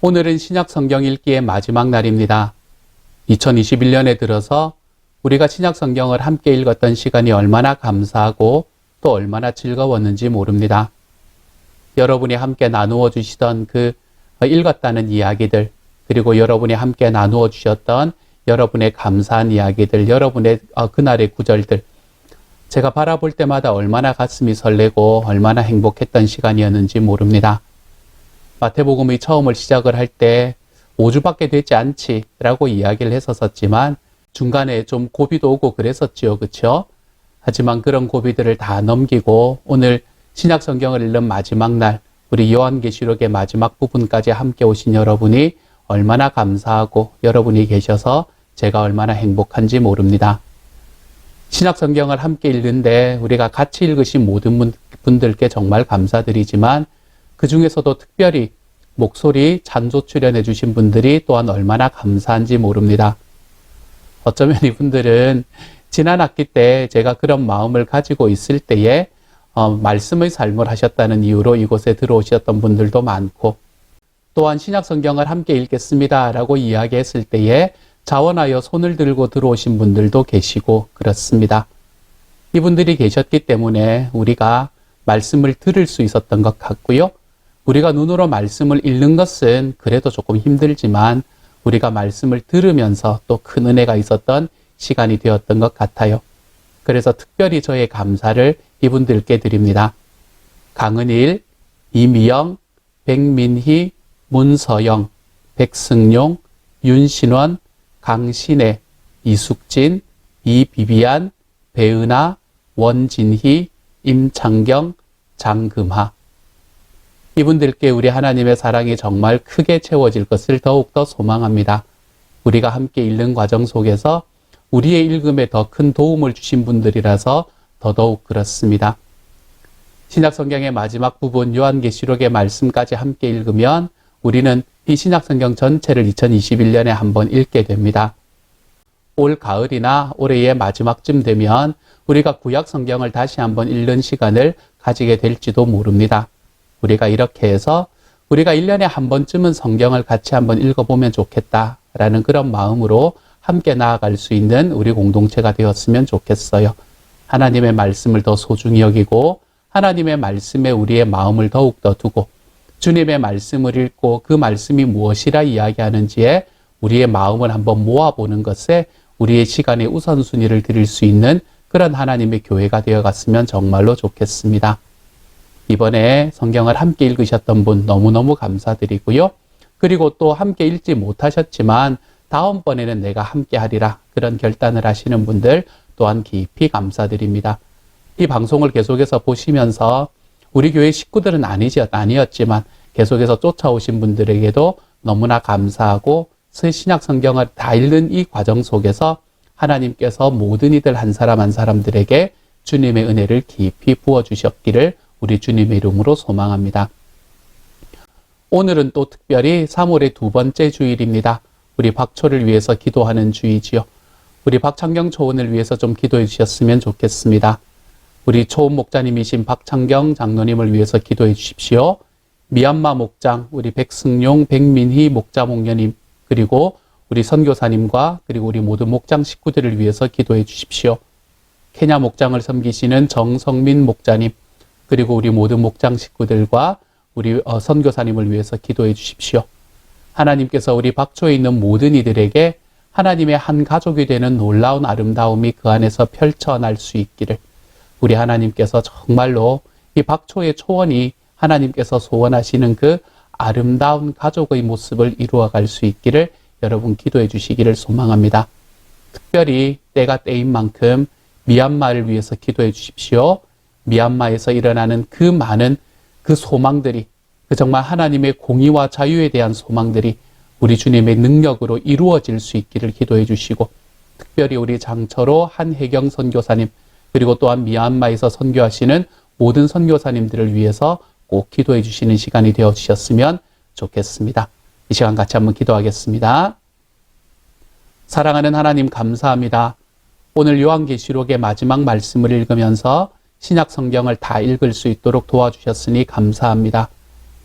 오늘은 신약 성경 읽기의 마지막 날입니다. 2021년에 들어서 우리가 신약 성경을 함께 읽었던 시간이 얼마나 감사하고 또 얼마나 즐거웠는지 모릅니다. 여러분이 함께 나누어 주시던 그 읽었다는 이야기들, 그리고 여러분이 함께 나누어 주셨던 여러분의 감사한 이야기들, 여러분의 그날의 구절들, 제가 바라볼 때마다 얼마나 가슴이 설레고 얼마나 행복했던 시간이었는지 모릅니다. 마태복음의 처음을 시작을 할 때 5주밖에 되지 않지 라고 이야기를 했었지만 중간에 좀 고비도 오고 그랬었지요. 그렇죠? 하지만 그런 고비들을 다 넘기고 오늘 신약 성경을 읽는 마지막 날, 우리 요한계시록의 마지막 부분까지 함께 오신 여러분이 얼마나 감사하고 여러분이 계셔서 제가 얼마나 행복한지 모릅니다. 신약 성경을 함께 읽는데 우리가 같이 읽으신 모든 분들께 정말 감사드리지만 그 중에서도 특별히 목소리 찬조 출연해 주신 분들이 또한 얼마나 감사한지 모릅니다. 어쩌면 이분들은 지난 학기 때 제가 그런 마음을 가지고 있을 때에 말씀의 삶을 하셨다는 이유로 이곳에 들어오셨던 분들도 많고, 또한 신약 성경을 함께 읽겠습니다 라고 이야기했을 때에 자원하여 손을 들고 들어오신 분들도 계시고 그렇습니다. 이분들이 계셨기 때문에 우리가 말씀을 들을 수 있었던 것 같고요. 우리가 눈으로 말씀을 읽는 것은 그래도 조금 힘들지만 우리가 말씀을 들으면서 또 큰 은혜가 있었던 시간이 되었던 것 같아요. 그래서 특별히 저의 감사를 이분들께 드립니다. 강은일, 이미영, 백민희, 문서영, 백승용, 윤신원, 강신혜, 이숙진, 이비비안, 배은아, 원진희, 임창경, 장금하. 이분들께 우리 하나님의 사랑이 정말 크게 채워질 것을 더욱더 소망합니다. 우리가 함께 읽는 과정 속에서 우리의 읽음에 더 큰 도움을 주신 분들이라서 더더욱 그렇습니다. 신약 성경의 마지막 부분 요한계시록의 말씀까지 함께 읽으면 우리는 이 신약 성경 전체를 2021년에 한번 읽게 됩니다. 올 가을이나 올해의 마지막쯤 되면 우리가 구약 성경을 다시 한번 읽는 시간을 가지게 될지도 모릅니다. 우리가 이렇게 해서 우리가 1년에 한 번쯤은 성경을 같이 한번 읽어보면 좋겠다라는 그런 마음으로 함께 나아갈 수 있는 우리 공동체가 되었으면 좋겠어요. 하나님의 말씀을 더 소중히 여기고 하나님의 말씀에 우리의 마음을 더욱더 두고 주님의 말씀을 읽고 그 말씀이 무엇이라 이야기하는지에 우리의 마음을 한번 모아보는 것에 우리의 시간의 우선순위를 드릴 수 있는 그런 하나님의 교회가 되어갔으면 정말로 좋겠습니다. 이번에 성경을 함께 읽으셨던 분 너무너무 감사드리고요. 그리고 또 함께 읽지 못하셨지만 다음번에는 내가 함께 하리라 그런 결단을 하시는 분들 또한 깊이 감사드립니다. 이 방송을 계속해서 보시면서 우리 교회 식구들은 아니었지만 계속해서 쫓아오신 분들에게도 너무나 감사하고 신약 성경을 다 읽는 이 과정 속에서 하나님께서 모든 이들 한 사람 한 사람들에게 주님의 은혜를 깊이 부어주셨기를 우리 주님의 이름으로 소망합니다. 오늘은 또 특별히 3월의 두 번째 주일입니다. 우리 박초를 위해서 기도하는 주이지요. 우리 박창경 초원을 위해서 좀 기도해 주셨으면 좋겠습니다. 우리 초원 목자님이신 박창경 장로님을 위해서 기도해 주십시오. 미얀마 목장, 우리 백승용, 백민희 목자 목녀님, 그리고 우리 선교사님과 그리고 우리 모든 목장 식구들을 위해서 기도해 주십시오. 케냐 목장을 섬기시는 정성민 목자님, 그리고 우리 모든 목장 식구들과 우리 선교사님을 위해서 기도해 주십시오. 하나님께서 우리 박초에 있는 모든 이들에게 하나님의 한 가족이 되는 놀라운 아름다움이 그 안에서 펼쳐날 수 있기를, 우리 하나님께서 정말로 이 박초의 초원이 하나님께서 소원하시는 그 아름다운 가족의 모습을 이루어갈 수 있기를 여러분 기도해 주시기를 소망합니다. 특별히 때가 때인 만큼 미얀마를 위해서 기도해 주십시오. 미얀마에서 일어나는 그 많은 그 소망들이, 그 정말 하나님의 공의와 자유에 대한 소망들이 우리 주님의 능력으로 이루어질 수 있기를 기도해 주시고, 특별히 우리 장철호 한혜경 선교사님, 그리고 또한 미얀마에서 선교하시는 모든 선교사님들을 위해서 꼭 기도해 주시는 시간이 되어 주셨으면 좋겠습니다. 이 시간 같이 한번 기도하겠습니다. 사랑하는 하나님 감사합니다. 오늘 요한계시록의 마지막 말씀을 읽으면서 신약 성경을 다 읽을 수 있도록 도와주셨으니 감사합니다.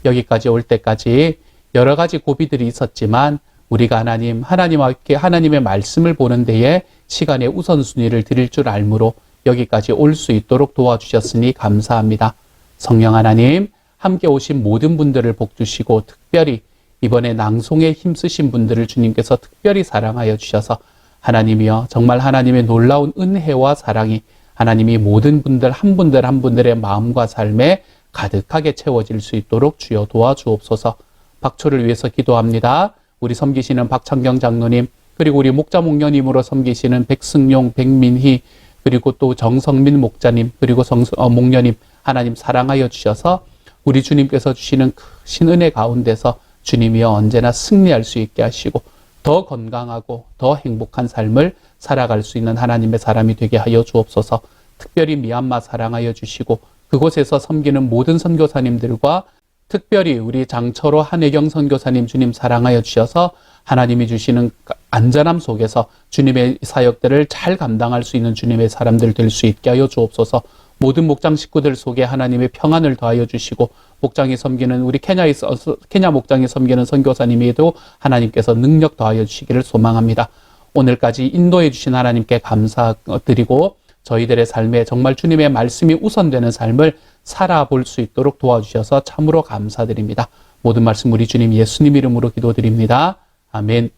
여기까지 올 때까지 여러 가지 고비들이 있었지만 우리가 하나님의 말씀을 보는 데에 시간의 우선순위를 드릴 줄 알므로 여기까지 올 수 있도록 도와주셨으니 감사합니다. 성령 하나님, 함께 오신 모든 분들을 복주시고 특별히 이번에 낭송에 힘쓰신 분들을 주님께서 특별히 사랑하여 주셔서 하나님이여 정말 하나님의 놀라운 은혜와 사랑이 하나님이 모든 분들 한 분들의 마음과 삶에 가득하게 채워질 수 있도록 주여 도와주옵소서. 박초를 위해서 기도합니다. 우리 섬기시는 박창경 장로님, 그리고 우리 목자 목녀님으로 섬기시는 백승용, 백민희, 그리고 또 정성민 목자님, 그리고 목녀님, 하나님 사랑하여 주셔서 우리 주님께서 주시는 크신 은혜 가운데서 주님이여 언제나 승리할 수 있게 하시고 더 건강하고 더 행복한 삶을 살아갈 수 있는 하나님의 사람이 되게 하여 주옵소서. 특별히 미얀마 사랑하여 주시고 그곳에서 섬기는 모든 선교사님들과 특별히 우리 장철호 한혜경 선교사님 주님 사랑하여 주셔서 하나님이 주시는 안전함 속에서 주님의 사역들을 잘 감당할 수 있는 주님의 사람들 될 수 있게 하여 주옵소서. 모든 목장 식구들 속에 하나님의 평안을 더하여 주시고 목장에 섬기는 우리 케냐 목장에 섬기는 선교사님에도 하나님께서 능력 더하여 주시기를 소망합니다. 오늘까지 인도해 주신 하나님께 감사드리고 저희들의 삶에 정말 주님의 말씀이 우선되는 삶을 살아볼 수 있도록 도와주셔서 참으로 감사드립니다. 모든 말씀 우리 주님 예수님 이름으로 기도드립니다. 아멘.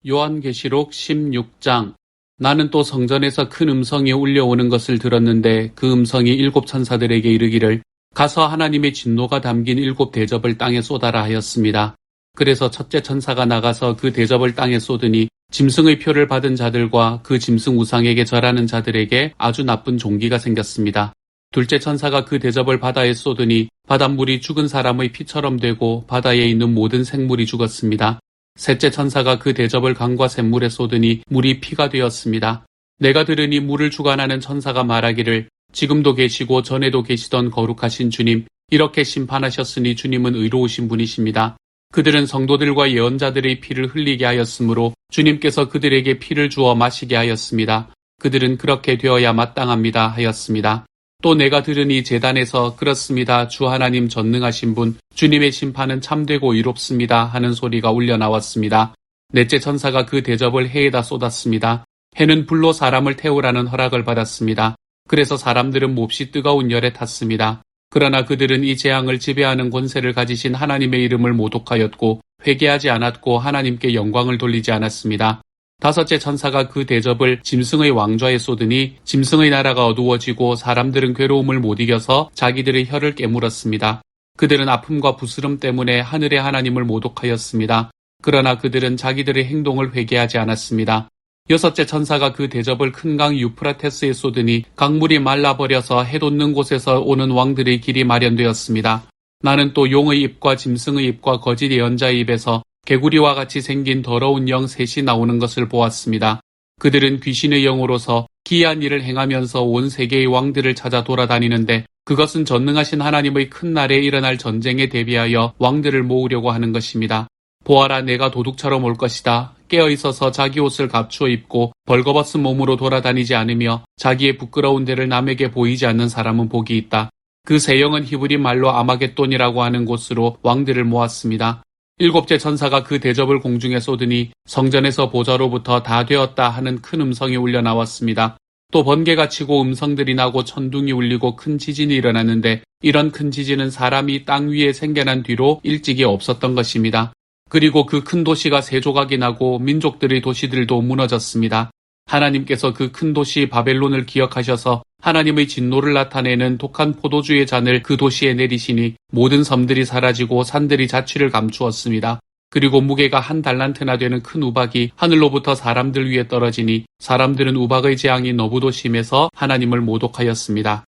요한계시록 16장. 나는 또 성전에서 큰 음성이 울려오는 것을 들었는데 그 음성이 일곱 천사들에게 이르기를 가서 하나님의 진노가 담긴 일곱 대접을 땅에 쏟아라 하였습니다. 그래서 첫째 천사가 나가서 그 대접을 땅에 쏟으니 짐승의 표를 받은 자들과 그 짐승 우상에게 절하는 자들에게 아주 나쁜 종기가 생겼습니다. 둘째 천사가 그 대접을 바다에 쏟으니 바닷물이 죽은 사람의 피처럼 되고 바다에 있는 모든 생물이 죽었습니다. 셋째 천사가 그 대접을 강과 샘물에 쏟으니 물이 피가 되었습니다. 내가 들으니 물을 주관하는 천사가 말하기를 지금도 계시고 전에도 계시던 거룩하신 주님, 이렇게 심판하셨으니 주님은 의로우신 분이십니다. 그들은 성도들과 예언자들의 피를 흘리게 하였으므로 주님께서 그들에게 피를 주어 마시게 하였습니다. 그들은 그렇게 되어야 마땅합니다 하였습니다. 또 내가 들으니 제단에서 그렇습니다. 주 하나님 전능하신 분, 주님의 심판은 참되고 의롭습니다 하는 소리가 울려 나왔습니다. 넷째 천사가 그 대접을 해에다 쏟았습니다. 해는 불로 사람을 태우라는 허락을 받았습니다. 그래서 사람들은 몹시 뜨거운 열에 탔습니다. 그러나 그들은 이 재앙을 지배하는 권세를 가지신 하나님의 이름을 모독하였고 회개하지 않았고 하나님께 영광을 돌리지 않았습니다. 다섯째 천사가 그 대접을 짐승의 왕좌에 쏟으니 짐승의 나라가 어두워지고 사람들은 괴로움을 못 이겨서 자기들의 혀를 깨물었습니다. 그들은 아픔과 부스럼 때문에 하늘의 하나님을 모독하였습니다. 그러나 그들은 자기들의 행동을 회개하지 않았습니다. 여섯째 천사가 그 대접을 큰 강 유프라테스에 쏟으니 강물이 말라버려서 해 돋는 곳에서 오는 왕들의 길이 마련되었습니다. 나는 또 용의 입과 짐승의 입과 거짓 예언자의 입에서 개구리와 같이 생긴 더러운 영 셋이 나오는 것을 보았습니다. 그들은 귀신의 영으로서 기이한 일을 행하면서 온 세계의 왕들을 찾아 돌아다니는데 그것은 전능하신 하나님의 큰 날에 일어날 전쟁에 대비하여 왕들을 모으려고 하는 것입니다. 보아라, 내가 도둑처럼 올 것이다. 깨어있어서 자기 옷을 감추어 입고 벌거벗은 몸으로 돌아다니지 않으며 자기의 부끄러운 데를 남에게 보이지 않는 사람은 복이 있다. 그 세 영은 히브리 말로 아마겟돈이라고 하는 곳으로 왕들을 모았습니다. 일곱째 천사가 그 대접을 공중에 쏟으니 성전에서 보좌로부터 다 되었다 하는 큰 음성이 울려 나왔습니다. 또 번개가 치고 음성들이 나고 천둥이 울리고 큰 지진이 일어났는데 이런 큰 지진은 사람이 땅 위에 생겨난 뒤로 일찍이 없었던 것입니다. 그리고 그 큰 도시가 세 조각이 나고 민족들의 도시들도 무너졌습니다. 하나님께서 그 큰 도시 바벨론을 기억하셔서 하나님의 진노를 나타내는 독한 포도주의 잔을 그 도시에 내리시니 모든 섬들이 사라지고 산들이 자취를 감추었습니다. 그리고 무게가 한 달란트나 되는 큰 우박이 하늘로부터 사람들 위에 떨어지니 사람들은 우박의 재앙이 너무도 심해서 하나님을 모독하였습니다.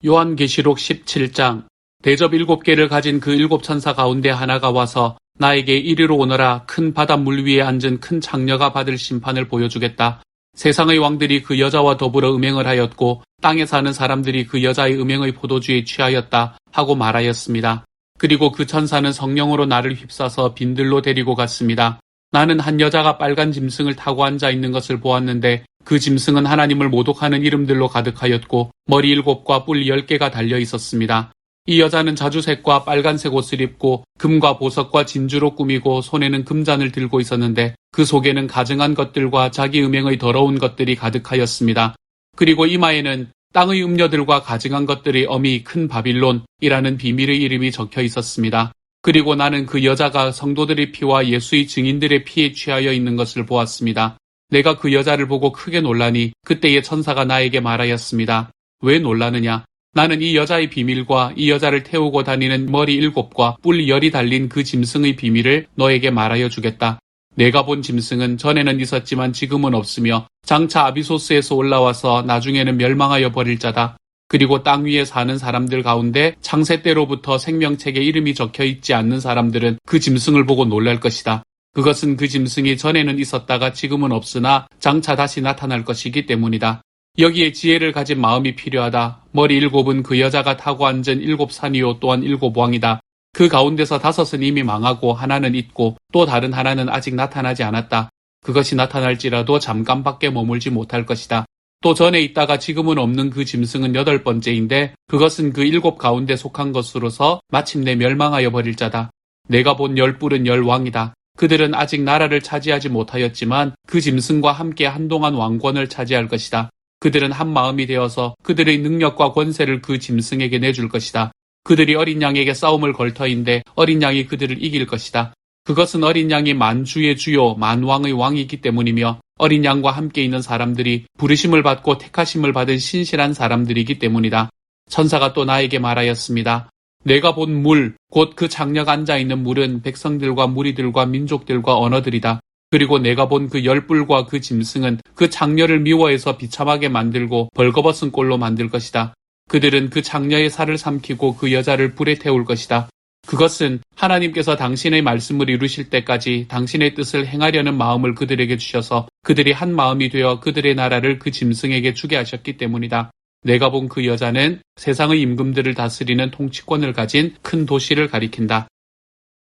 요한계시록 17장. 대접 7개를 가진 그 7천사 가운데 하나가 와서 나에게 이리로 오너라. 큰 바닷물 위에 앉은 큰 창녀가 받을 심판을 보여주겠다. 세상의 왕들이 그 여자와 더불어 음행을 하였고 땅에 사는 사람들이 그 여자의 음행의 포도주에 취하였다 하고 말하였습니다. 그리고 그 천사는 성령으로 나를 휩싸서 빈들로 데리고 갔습니다. 나는 한 여자가 빨간 짐승을 타고 앉아 있는 것을 보았는데 그 짐승은 하나님을 모독하는 이름들로 가득하였고 머리 7과 뿔 10개가 달려 있었습니다. 이 여자는 자주색과 빨간색 옷을 입고 금과 보석과 진주로 꾸미고 손에는 금잔을 들고 있었는데 그 속에는 가증한 것들과 자기 음행의 더러운 것들이 가득하였습니다. 그리고 이마에는 땅의 음녀들과 가증한 것들이 어미 큰 바빌론이라는 비밀의 이름이 적혀 있었습니다. 그리고 나는 그 여자가 성도들의 피와 예수의 증인들의 피에 취하여 있는 것을 보았습니다. 내가 그 여자를 보고 크게 놀라니 그때의 천사가 나에게 말하였습니다. 왜 놀라느냐? 나는 이 여자의 비밀과 이 여자를 태우고 다니는 머리 7과 뿔 10이 달린 그 짐승의 비밀을 너에게 말하여 주겠다. 내가 본 짐승은 전에는 있었지만 지금은 없으며 장차 아비소스에서 올라와서 나중에는 멸망하여 버릴 자다. 그리고 땅 위에 사는 사람들 가운데 창세 때로부터 생명책에 이름이 적혀 있지 않는 사람들은 그 짐승을 보고 놀랄 것이다. 그것은 그 짐승이 전에는 있었다가 지금은 없으나 장차 다시 나타날 것이기 때문이다. 여기에 지혜를 가진 마음이 필요하다. 머리 7은 그 여자가 타고 앉은 7산이요 또한 7왕이다. 그 가운데서 5은 이미 망하고 하나는 있고 또 다른 하나는 아직 나타나지 않았다. 그것이 나타날지라도 잠깐밖에 머물지 못할 것이다. 또 전에 있다가 지금은 없는 그 짐승은 8번째인데 그것은 그 7 가운데 속한 것으로서 마침내 멸망하여 버릴 자다. 내가 본 10뿔은 10왕이다. 그들은 아직 나라를 차지하지 못하였지만 그 짐승과 함께 한동안 왕권을 차지할 것이다. 그들은 한 마음이 되어서 그들의 능력과 권세를 그 짐승에게 내줄 것이다. 그들이 어린 양에게 싸움을 걸 터인데 어린 양이 그들을 이길 것이다. 그것은 어린 양이 만주의 주요 만왕의 왕이기 때문이며 어린 양과 함께 있는 사람들이 부르심을 받고 택하심을 받은 신실한 사람들이기 때문이다. 천사가 또 나에게 말하였습니다. 내가 본 물, 곧 그 장녀가 앉아있는 물은 백성들과 무리들과 민족들과 언어들이다. 그리고 내가 본 그 10뿔과 그 짐승은 그 장녀를 미워해서 비참하게 만들고 벌거벗은 꼴로 만들 것이다. 그들은 그 장녀의 살을 삼키고 그 여자를 불에 태울 것이다. 그것은 하나님께서 당신의 말씀을 이루실 때까지 당신의 뜻을 행하려는 마음을 그들에게 주셔서 그들이 한 마음이 되어 그들의 나라를 그 짐승에게 주게 하셨기 때문이다. 내가 본 그 여자는 세상의 임금들을 다스리는 통치권을 가진 큰 도시를 가리킨다.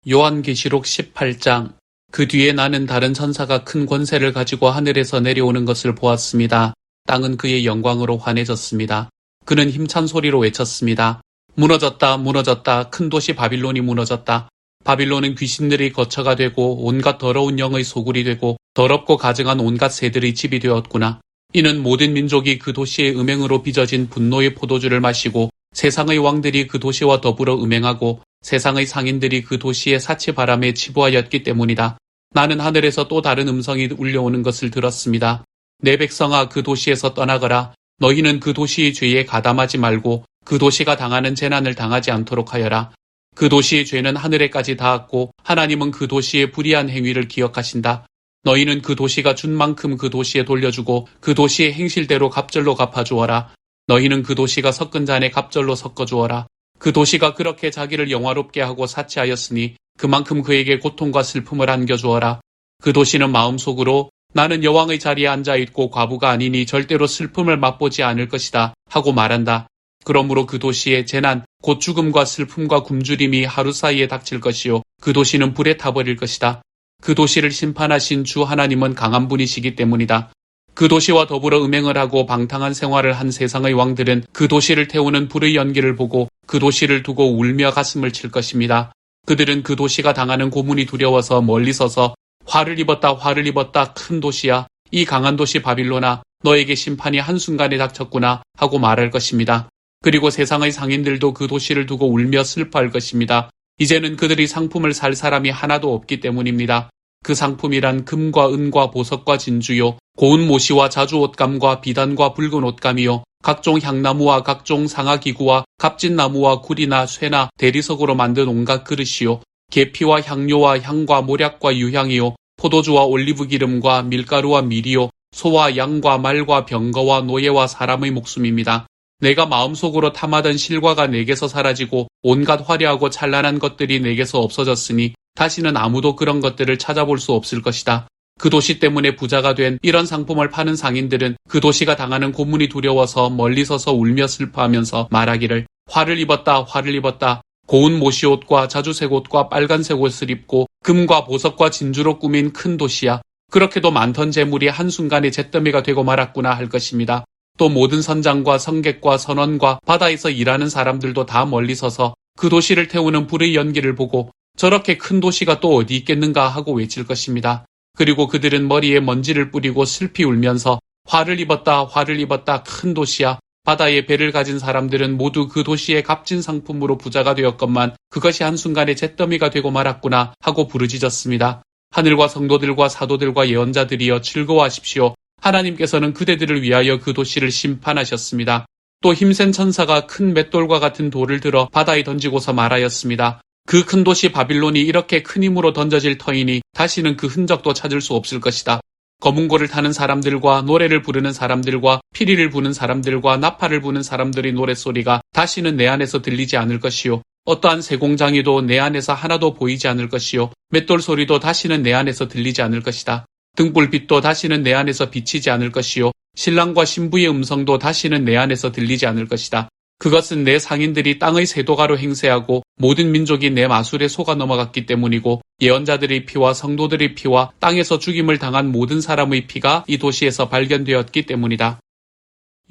요한계시록 18장. 그 뒤에 나는 다른 천사가 큰 권세를 가지고 하늘에서 내려오는 것을 보았습니다. 땅은 그의 영광으로 환해졌습니다. 그는 힘찬 소리로 외쳤습니다. 무너졌다, 무너졌다. 큰 도시 바빌론이 무너졌다. 바빌론은 귀신들의 거처가 되고 온갖 더러운 영의 소굴이 되고 더럽고 가증한 온갖 새들의 집이 되었구나. 이는 모든 민족이 그 도시의 음행으로 빚어진 분노의 포도주를 마시고 세상의 왕들이 그 도시와 더불어 음행하고 세상의 상인들이 그 도시의 사치바람에 치부하였기 때문이다. 나는 하늘에서 또 다른 음성이 울려오는 것을 들었습니다. 내 백성아, 그 도시에서 떠나거라. 너희는 그 도시의 죄에 가담하지 말고 그 도시가 당하는 재난을 당하지 않도록 하여라. 그 도시의 죄는 하늘에까지 닿았고 하나님은 그 도시의 불의한 행위를 기억하신다. 너희는 그 도시가 준 만큼 그 도시에 돌려주고 그 도시의 행실대로 갑절로 갚아주어라. 너희는 그 도시가 섞은 잔에 갑절로 섞어주어라. 그 도시가 그렇게 자기를 영화롭게 하고 사치하였으니 그만큼 그에게 고통과 슬픔을 안겨주어라. 그 도시는 마음속으로 나는 여왕의 자리에 앉아있고 과부가 아니니 절대로 슬픔을 맛보지 않을 것이다 하고 말한다. 그러므로 그 도시의 재난, 곧 죽음과 슬픔과 굶주림이 하루 사이에 닥칠 것이요 그 도시는 불에 타버릴 것이다. 그 도시를 심판하신 주 하나님은 강한 분이시기 때문이다. 그 도시와 더불어 음행을 하고 방탕한 생활을 한 세상의 왕들은 그 도시를 태우는 불의 연기를 보고 그 도시를 두고 울며 가슴을 칠 것입니다. 그들은 그 도시가 당하는 고문이 두려워서 멀리 서서 화를 입었다, 화를 입었다, 큰 도시야. 이 강한 도시 바빌론아, 너에게 심판이 한순간에 닥쳤구나 하고 말할 것입니다. 그리고 세상의 상인들도 그 도시를 두고 울며 슬퍼할 것입니다. 이제는 그들이 상품을 살 사람이 하나도 없기 때문입니다. 그 상품이란 금과 은과 보석과 진주요, 고운 모시와 자주 옷감과 비단과 붉은 옷감이요, 각종 향나무와 각종 상아기구와 갑진나무와 구리나 쇠나 대리석으로 만든 온갖 그릇이요, 계피와 향료와 향과 모략과 유향이요, 포도주와 올리브기름과 밀가루와 밀이요, 소와 양과 말과 병거와 노예와 사람의 목숨입니다. 내가 마음속으로 탐하던 실과가 내게서 사라지고 온갖 화려하고 찬란한 것들이 내게서 없어졌으니 다시는 아무도 그런 것들을 찾아볼 수 없을 것이다. 그 도시 때문에 부자가 된 이런 상품을 파는 상인들은 그 도시가 당하는 고문이 두려워서 멀리 서서 울며 슬퍼하면서 말하기를 화를 입었다, 화를 입었다. 고운 모시옷과 자주색 옷과 빨간색 옷을 입고 금과 보석과 진주로 꾸민 큰 도시야. 그렇게도 많던 재물이 한순간에 잿더미가 되고 말았구나 할 것입니다. 또 모든 선장과 성객과 선원과 바다에서 일하는 사람들도 다 멀리 서서 그 도시를 태우는 불의 연기를 보고 저렇게 큰 도시가 또 어디 있겠는가 하고 외칠 것입니다. 그리고 그들은 머리에 먼지를 뿌리고 슬피 울면서 화를 입었다, 화를 입었다, 큰 도시야. 바다에 배를 가진 사람들은 모두 그 도시의 값진 상품으로 부자가 되었건만 그것이 한순간에 잿더미가 되고 말았구나 하고 부르짖었습니다. 하늘과 성도들과 사도들과 예언자들이여 즐거워하십시오. 하나님께서는 그대들을 위하여 그 도시를 심판하셨습니다. 또 힘센 천사가 큰 맷돌과 같은 돌을 들어 바다에 던지고서 말하였습니다. 그 큰 도시 바빌론이 이렇게 큰 힘으로 던져질 터이니 다시는 그 흔적도 찾을 수 없을 것이다. 거문고를 타는 사람들과 노래를 부르는 사람들과 피리를 부는 사람들과 나팔을 부는 사람들의 노랫소리가 다시는 내 안에서 들리지 않을 것이요. 어떠한 세공장이도 내 안에서 하나도 보이지 않을 것이요. 맷돌 소리도 다시는 내 안에서 들리지 않을 것이다. 등불빛도 다시는 내 안에서 비치지 않을 것이요. 신랑과 신부의 음성도 다시는 내 안에서 들리지 않을 것이다. 그것은 내 상인들이 땅의 세도가로 행세하고 모든 민족이 내 마술에 속아 넘어갔기 때문이고 예언자들의 피와 성도들의 피와 땅에서 죽임을 당한 모든 사람의 피가 이 도시에서 발견되었기 때문이다.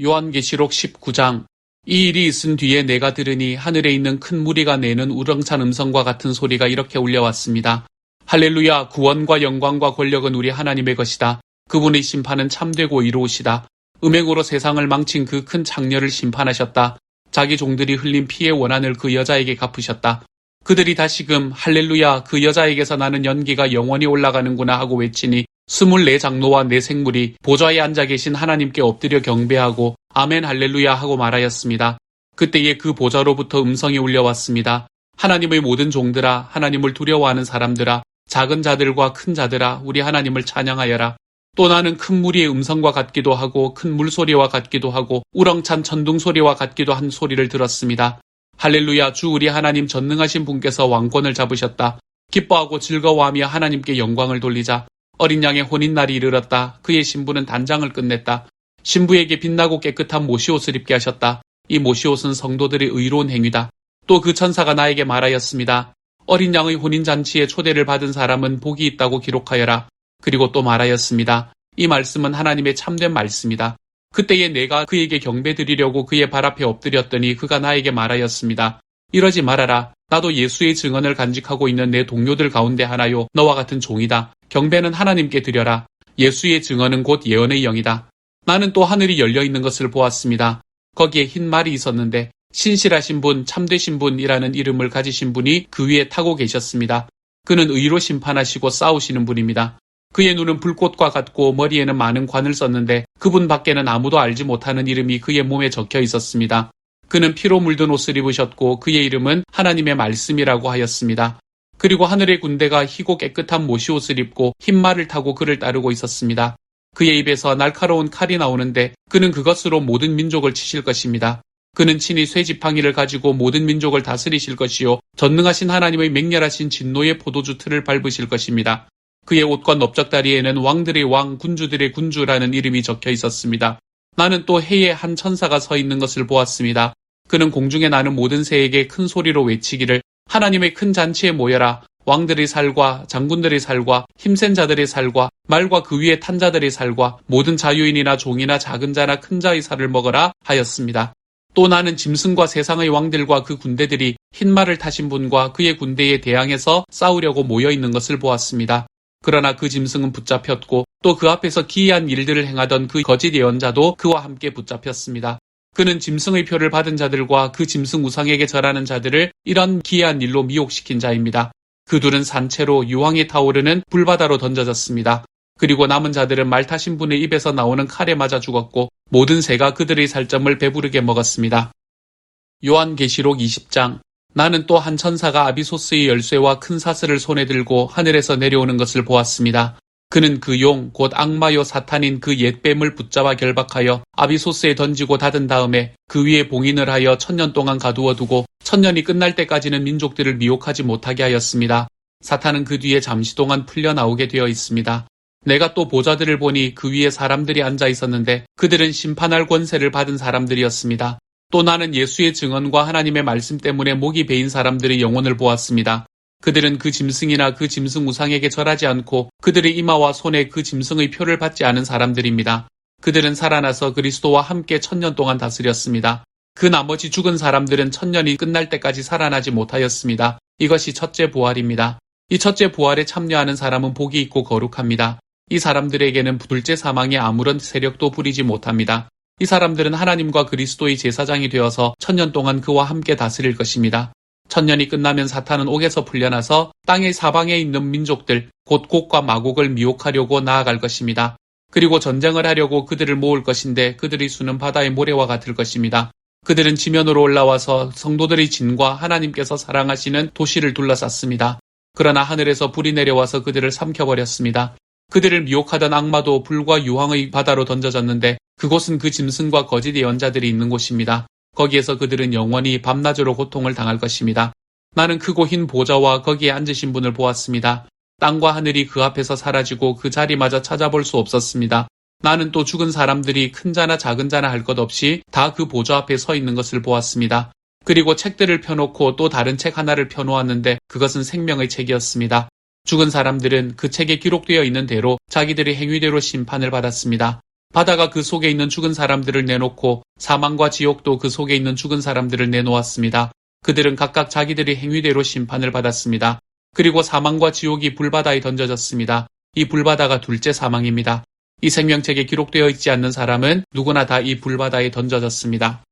요한계시록 19장. 이 일이 있은 뒤에 내가 들으니 하늘에 있는 큰 무리가 내는 우렁찬 음성과 같은 소리가 이렇게 울려왔습니다. 할렐루야, 구원과 영광과 권력은 우리 하나님의 것이다. 그분의 심판은 참되고 이로우시다. 음행으로 세상을 망친 그 큰 창녀를 심판하셨다. 자기 종들이 흘린 피의 원한을 그 여자에게 갚으셨다. 그들이 다시금 할렐루야, 그 여자에게서 나는 연기가 영원히 올라가는구나 하고 외치니 24장로와 4생물이 보좌에 앉아 계신 하나님께 엎드려 경배하고 아멘 할렐루야 하고 말하였습니다. 그때에 그 보좌로부터 음성이 울려왔습니다. 하나님의 모든 종들아, 하나님을 두려워하는 사람들아, 작은 자들과 큰 자들아, 우리 하나님을 찬양하여라. 또 나는 큰 무리의 음성과 같기도 하고 큰 물소리와 같기도 하고 우렁찬 천둥소리와 같기도 한 소리를 들었습니다. 할렐루야, 주 우리 하나님 전능하신 분께서 왕권을 잡으셨다. 기뻐하고 즐거워하며 하나님께 영광을 돌리자. 어린 양의 혼인날이 이르렀다. 그의 신부는 단장을 끝냈다. 신부에게 빛나고 깨끗한 모시옷을 입게 하셨다. 이 모시옷은 성도들의 의로운 행위다. 또 그 천사가 나에게 말하였습니다. 어린 양의 혼인잔치에 초대를 받은 사람은 복이 있다고 기록하여라. 그리고 또 말하였습니다. 이 말씀은 하나님의 참된 말씀이다. 그때에 내가 그에게 경배드리려고 그의 발 앞에 엎드렸더니 그가 나에게 말하였습니다. 이러지 말아라. 나도 예수의 증언을 간직하고 있는 내 동료들 가운데 하나요. 너와 같은 종이다. 경배는 하나님께 드려라. 예수의 증언은 곧 예언의 영이다. 나는 또 하늘이 열려있는 것을 보았습니다. 거기에 흰 말이 있었는데 신실하신 분, 참되신 분이라는 이름을 가지신 분이 그 위에 타고 계셨습니다. 그는 의로 심판하시고 싸우시는 분입니다. 그의 눈은 불꽃과 같고 머리에는 많은 관을 썼는데 그분 밖에는 아무도 알지 못하는 이름이 그의 몸에 적혀 있었습니다. 그는 피로 물든 옷을 입으셨고 그의 이름은 하나님의 말씀이라고 하였습니다. 그리고 하늘의 군대가 희고 깨끗한 모시옷을 입고 흰 말을 타고 그를 따르고 있었습니다. 그의 입에서 날카로운 칼이 나오는데 그는 그것으로 모든 민족을 치실 것입니다. 그는 친히 쇠지팡이를 가지고 모든 민족을 다스리실 것이요 전능하신 하나님의 맹렬하신 진노의 포도주 틀을 밟으실 것입니다. 그의 옷과 넓적다리에는 왕들의 왕, 군주들의 군주라는 이름이 적혀 있었습니다. 나는 또 해에 한 천사가 서 있는 것을 보았습니다. 그는 공중에 나는 모든 새에게 큰 소리로 외치기를 하나님의 큰 잔치에 모여라. 왕들의 살과 장군들의 살과 힘센 자들의 살과 말과 그 위에 탄 자들의 살과 모든 자유인이나 종이나 작은 자나 큰 자의 살을 먹어라 하였습니다. 또 나는 짐승과 세상의 왕들과 그 군대들이 흰 말을 타신 분과 그의 군대에 대항해서 싸우려고 모여 있는 것을 보았습니다. 그러나 그 짐승은 붙잡혔고 또 그 앞에서 기이한 일들을 행하던 그 거짓 예언자도 그와 함께 붙잡혔습니다. 그는 짐승의 표를 받은 자들과 그 짐승 우상에게 절하는 자들을 이런 기이한 일로 미혹시킨 자입니다. 그 둘은 산채로 유황이 타오르는 불바다로 던져졌습니다. 그리고 남은 자들은 말 타신 분의 입에서 나오는 칼에 맞아 죽었고 모든 새가 그들의 살점을 배부르게 먹었습니다. 요한계시록 20장. 나는 또 한 천사가 아비소스의 열쇠와 큰 사슬을 손에 들고 하늘에서 내려오는 것을 보았습니다. 그는 그 용, 곧 악마요 사탄인 그 옛 뱀을 붙잡아 결박하여 아비소스에 던지고 닫은 다음에 그 위에 봉인을 하여 1000년 동안 가두어 두고 1000년이 끝날 때까지는 민족들을 미혹하지 못하게 하였습니다. 사탄은 그 뒤에 잠시 동안 풀려나오게 되어 있습니다. 내가 또 보좌들을 보니 그 위에 사람들이 앉아 있었는데 그들은 심판할 권세를 받은 사람들이었습니다. 또 나는 예수의 증언과 하나님의 말씀 때문에 목이 베인 사람들의 영혼을 보았습니다. 그들은 그 짐승이나 그 짐승 우상에게 절하지 않고 그들의 이마와 손에 그 짐승의 표를 받지 않은 사람들입니다. 그들은 살아나서 그리스도와 함께 1000년 동안 다스렸습니다. 그 나머지 죽은 사람들은 1000년이 끝날 때까지 살아나지 못하였습니다. 이것이 첫째 부활입니다. 이 첫째 부활에 참여하는 사람은 복이 있고 거룩합니다. 이 사람들에게는 둘째 사망의 아무런 세력도 부리지 못합니다. 이 사람들은 하나님과 그리스도의 제사장이 되어서 1000년 동안 그와 함께 다스릴 것입니다. 1000년이 끝나면 사탄은 옥에서 풀려나서 땅의 사방에 있는 민족들, 곧 곡과 마곡을 미혹하려고 나아갈 것입니다. 그리고 전쟁을 하려고 그들을 모을 것인데 그들의 수는 바다의 모래와 같을 것입니다. 그들은 지면으로 올라와서 성도들의 진과 하나님께서 사랑하시는 도시를 둘러쌌습니다. 그러나 하늘에서 불이 내려와서 그들을 삼켜버렸습니다. 그들을 미혹하던 악마도 불과 유황의 바다로 던져졌는데 그곳은 그 짐승과 거짓 예언자들이 있는 곳입니다. 거기에서 그들은 영원히 밤낮으로 고통을 당할 것입니다. 나는 크고 흰 보좌와 거기에 앉으신 분을 보았습니다. 땅과 하늘이 그 앞에서 사라지고 그 자리마저 찾아볼 수 없었습니다. 나는 또 죽은 사람들이 큰 자나 작은 자나 할 것 없이 다 그 보좌 앞에 서 있는 것을 보았습니다. 그리고 책들을 펴놓고 또 다른 책 하나를 펴놓았는데 그것은 생명의 책이었습니다. 죽은 사람들은 그 책에 기록되어 있는 대로 자기들의 행위대로 심판을 받았습니다. 바다가 그 속에 있는 죽은 사람들을 내놓고 사망과 지옥도 그 속에 있는 죽은 사람들을 내놓았습니다. 그들은 각각 자기들의 행위대로 심판을 받았습니다. 그리고 사망과 지옥이 불바다에 던져졌습니다. 이 불바다가 둘째 사망입니다. 이 생명책에 기록되어 있지 않는 사람은 누구나 다 이 불바다에 던져졌습니다.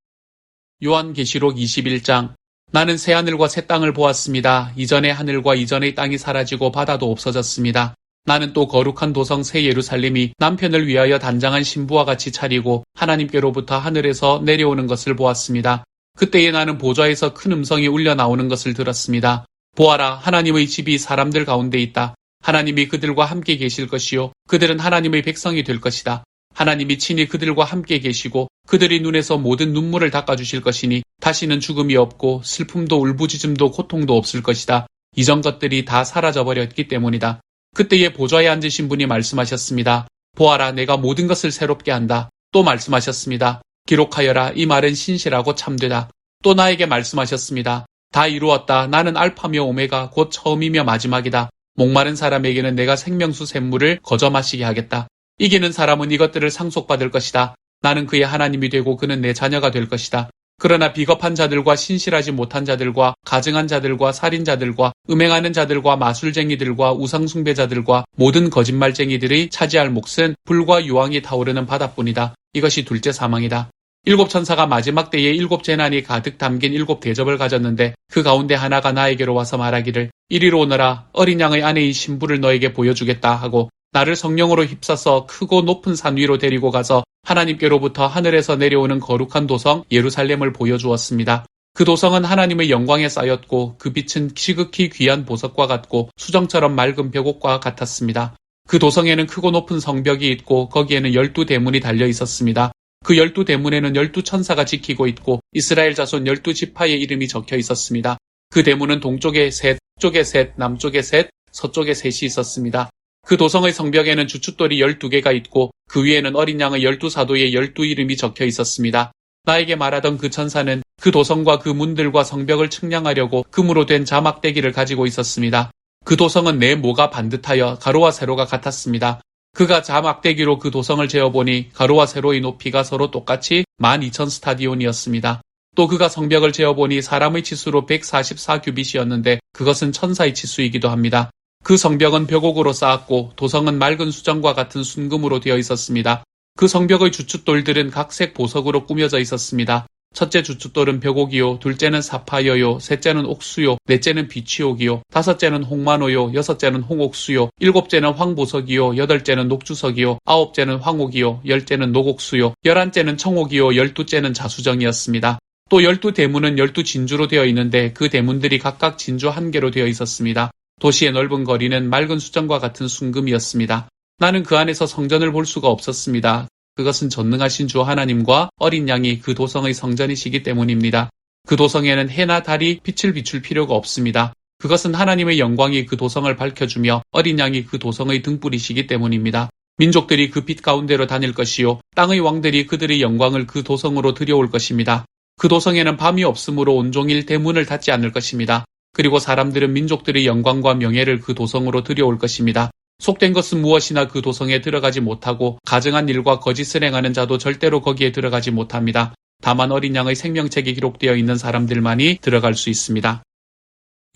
요한계시록 21장. 나는 새하늘과 새 땅을 보았습니다. 이전의 하늘과 이전의 땅이 사라지고 바다도 없어졌습니다. 나는 또 거룩한 도성 새 예루살렘이 남편을 위하여 단장한 신부와 같이 차리고 하나님께로부터 하늘에서 내려오는 것을 보았습니다. 그때에 나는 보좌에서 큰 음성이 울려 나오는 것을 들었습니다. 보아라, 하나님의 집이 사람들 가운데 있다. 하나님이 그들과 함께 계실 것이요 그들은 하나님의 백성이 될 것이다. 하나님이 친히 그들과 함께 계시고 그들의 눈에서 모든 눈물을 닦아주실 것이니 다시는 죽음이 없고 슬픔도 울부짖음도 고통도 없을 것이다. 이전 것들이 다 사라져버렸기 때문이다. 그때에 보좌에 앉으신 분이 말씀하셨습니다. 보아라, 내가 모든 것을 새롭게 한다. 또 말씀하셨습니다. 기록하여라, 이 말은 신실하고 참되다. 또 나에게 말씀하셨습니다. 다 이루었다. 나는 알파며 오메가 곧 처음이며 마지막이다. 목마른 사람에게는 내가 생명수 샘물을 거저 마시게 하겠다. 이기는 사람은 이것들을 상속받을 것이다. 나는 그의 하나님이 되고 그는 내 자녀가 될 것이다. 그러나 비겁한 자들과 신실하지 못한 자들과 가증한 자들과 살인자들과 음행하는 자들과 마술쟁이들과 우상숭배자들과 모든 거짓말쟁이들이 차지할 몫은 불과 유황이 타오르는 바다뿐이다. 이것이 둘째 사망이다. 7천사가 마지막 때에 7 재난이 가득 담긴 7 대접을 가졌는데 그 가운데 하나가 나에게로 와서 말하기를 이리로 오너라, 어린 양의 아내인 신부를 너에게 보여주겠다 하고 나를 성령으로 휩싸서 크고 높은 산 위로 데리고 가서 하나님께로부터 하늘에서 내려오는 거룩한 도성 예루살렘을 보여주었습니다. 그 도성은 하나님의 영광에 쌓였고 그 빛은 지극히 귀한 보석과 같고 수정처럼 맑은 벽옥과 같았습니다. 그 도성에는 크고 높은 성벽이 있고 거기에는 12대문이 달려 있었습니다. 그 12대문에는 12천사가 지키고 있고 이스라엘 자손 12지파의 이름이 적혀 있었습니다. 그 대문은 동쪽에 셋, 북쪽에 셋, 남쪽에 셋, 서쪽에 셋이 있었습니다. 그 도성의 성벽에는 주춧돌이 12개가 있고 그 위에는 어린 양의 12사도의 12 이름이 적혀 있었습니다. 나에게 말하던 그 천사는 그 도성과 그 문들과 성벽을 측량하려고 금으로 된 자막대기를 가지고 있었습니다. 그 도성은 내 모가 반듯하여 가로와 세로가 같았습니다. 그가 자막대기로 그 도성을 재어보니 가로와 세로의 높이가 서로 똑같이 12,000 스타디온이었습니다. 또 그가 성벽을 재어보니 사람의 치수로 144규빗이었는데 그것은 천사의 치수이기도 합니다. 그 성벽은 벽옥으로 쌓았고 도성은 맑은 수정과 같은 순금으로 되어 있었습니다. 그 성벽의 주춧돌들은 각색 보석으로 꾸며져 있었습니다. 첫째 주춧돌은 벽옥이요, 둘째는 사파이어요, 셋째는 옥수요, 넷째는 비취옥이요, 다섯째는 홍만호요, 여섯째는 홍옥수요, 일곱째는 황보석이요, 여덟째는 녹주석이요, 아홉째는 황옥이요, 열째는 녹옥수요, 11째는 청옥이요, 12째는 자수정이었습니다. 또 12대문은 12진주로 되어 있는데 그 대문들이 각각 진주 1개로 되어 있었습니다. 도시의 넓은 거리는 맑은 수정과 같은 순금이었습니다. 나는 그 안에서 성전을 볼 수가 없었습니다. 그것은 전능하신 주 하나님과 어린 양이 그 도성의 성전이시기 때문입니다. 그 도성에는 해나 달이 빛을 비출 필요가 없습니다. 그것은 하나님의 영광이 그 도성을 밝혀주며 어린 양이 그 도성의 등불이시기 때문입니다. 민족들이 그 빛 가운데로 다닐 것이요, 땅의 왕들이 그들의 영광을 그 도성으로 들여올 것입니다. 그 도성에는 밤이 없으므로 온종일 대문을 닫지 않을 것입니다. 그리고 사람들은 민족들의 영광과 명예를 그 도성으로 들여올 것입니다. 속된 것은 무엇이나 그 도성에 들어가지 못하고 가증한 일과 거짓을 행하는 자도 절대로 거기에 들어가지 못합니다. 다만 어린 양의 생명책에 기록되어 있는 사람들만이 들어갈 수 있습니다.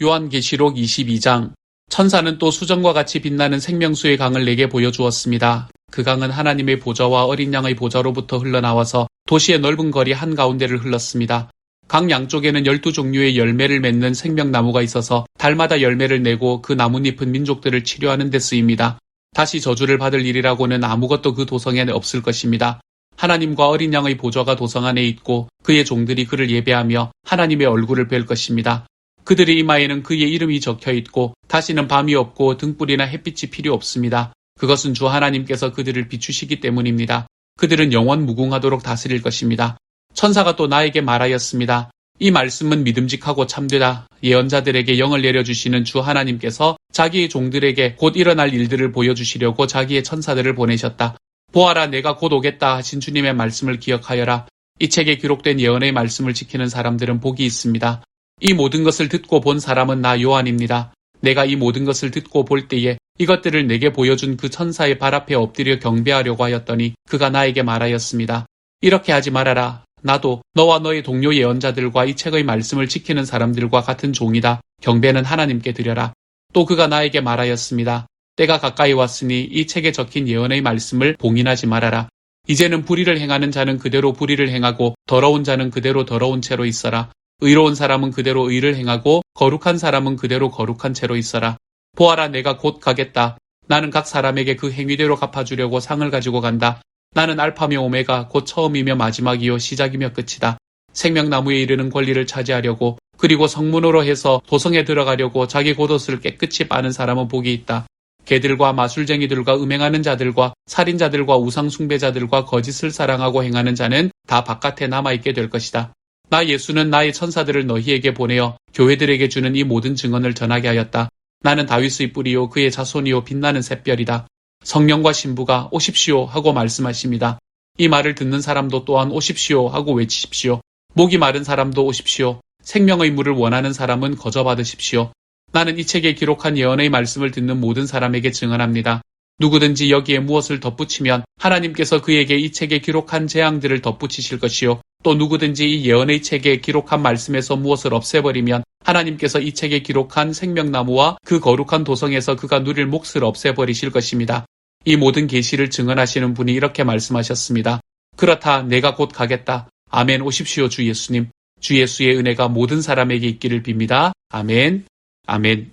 요한계시록 22장. 천사는 또 수정과 같이 빛나는 생명수의 강을 내게 보여주었습니다. 그 강은 하나님의 보좌와 어린 양의 보좌로부터 흘러나와서 도시의 넓은 거리 한가운데를 흘렀습니다. 강 양쪽에는 12종류의 열매를 맺는 생명나무가 있어서 달마다 열매를 내고 그 나뭇잎은 민족들을 치료하는 데 쓰입니다. 다시 저주를 받을 일이라고는 아무것도 그 도성에는 없을 것입니다. 하나님과 어린 양의 보좌가 도성 안에 있고 그의 종들이 그를 예배하며 하나님의 얼굴을 뵐 것입니다. 그들의 이마에는 그의 이름이 적혀 있고 다시는 밤이 없고 등불이나 햇빛이 필요 없습니다. 그것은 주 하나님께서 그들을 비추시기 때문입니다. 그들은 영원 무궁하도록 다스릴 것입니다. 천사가 또 나에게 말하였습니다. 이 말씀은 믿음직하고 참되다. 예언자들에게 영을 내려주시는 주 하나님께서 자기의 종들에게 곧 일어날 일들을 보여주시려고 자기의 천사들을 보내셨다. 보아라, 내가 곧 오겠다 하신 주님의 말씀을 기억하여라. 이 책에 기록된 예언의 말씀을 지키는 사람들은 복이 있습니다. 이 모든 것을 듣고 본 사람은 나 요한입니다. 내가 이 모든 것을 듣고 볼 때에 이것들을 내게 보여준 그 천사의 발 앞에 엎드려 경배하려고 하였더니 그가 나에게 말하였습니다. 이렇게 하지 말아라. 나도 너와 너의 동료 예언자들과 이 책의 말씀을 지키는 사람들과 같은 종이다. 경배는 하나님께 드려라. 또 그가 나에게 말하였습니다. 때가 가까이 왔으니 이 책에 적힌 예언의 말씀을 봉인하지 말아라. 이제는 불의를 행하는 자는 그대로 불의를 행하고 더러운 자는 그대로 더러운 채로 있어라. 의로운 사람은 그대로 의를 행하고 거룩한 사람은 그대로 거룩한 채로 있어라. 보아라, 내가 곧 가겠다. 나는 각 사람에게 그 행위대로 갚아주려고 상을 가지고 간다. 나는 알파며 오메가 곧 처음이며 마지막이요 시작이며 끝이다. 생명나무에 이르는 권리를 차지하려고 그리고 성문으로 해서 도성에 들어가려고 자기 겉옷을 깨끗이 빠는 사람은 복이 있다. 개들과 마술쟁이들과 음행하는 자들과 살인자들과 우상숭배자들과 거짓을 사랑하고 행하는 자는 다 바깥에 남아있게 될 것이다. 나 예수는 나의 천사들을 너희에게 보내어 교회들에게 주는 이 모든 증언을 전하게 하였다. 나는 다윗의 뿌리요 그의 자손이요 빛나는 샛별이다. 성령과 신부가 오십시오 하고 말씀하십니다. 이 말을 듣는 사람도 또한 오십시오 하고 외치십시오. 목이 마른 사람도 오십시오. 생명의 물을 원하는 사람은 거저 받으십시오. 나는 이 책에 기록한 예언의 말씀을 듣는 모든 사람에게 증언합니다. 누구든지 여기에 무엇을 덧붙이면 하나님께서 그에게 이 책에 기록한 재앙들을 덧붙이실 것이요. 또 누구든지 이 예언의 책에 기록한 말씀에서 무엇을 없애버리면 하나님께서 이 책에 기록한 생명나무와 그 거룩한 도성에서 그가 누릴 몫을 없애버리실 것입니다. 이 모든 계시를 증언하시는 분이 이렇게 말씀하셨습니다. 그렇다, 내가 곧 가겠다. 아멘. 오십시오, 주 예수님. 주 예수의 은혜가 모든 사람에게 있기를 빕니다. 아멘. 아멘.